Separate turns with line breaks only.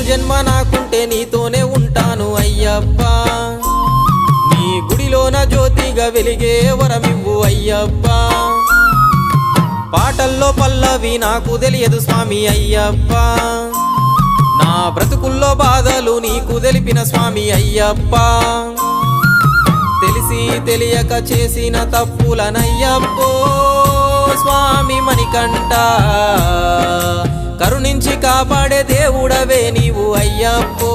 జన్మ నాకుంటే నీతోనే ఉంటాను అయ్యప్ప నీ గుడిలోన జ్యోతిగా వెలిగే వరమివ్వు అయ్యప్ప పాటల్లో పల్లవి నాకు తెలియదు స్వామి అయ్యప్ప నా బ్రతుకుల్లో బాధలు నీకు తెలిపిన స్వామి అయ్యప్ప తెలిసి తెలియక చేసిన తప్పులనయ్యప్పో స్వామి మణికంఠ కరుణించి కాపాడే దేవుడవే నీవు అయ్యప్పో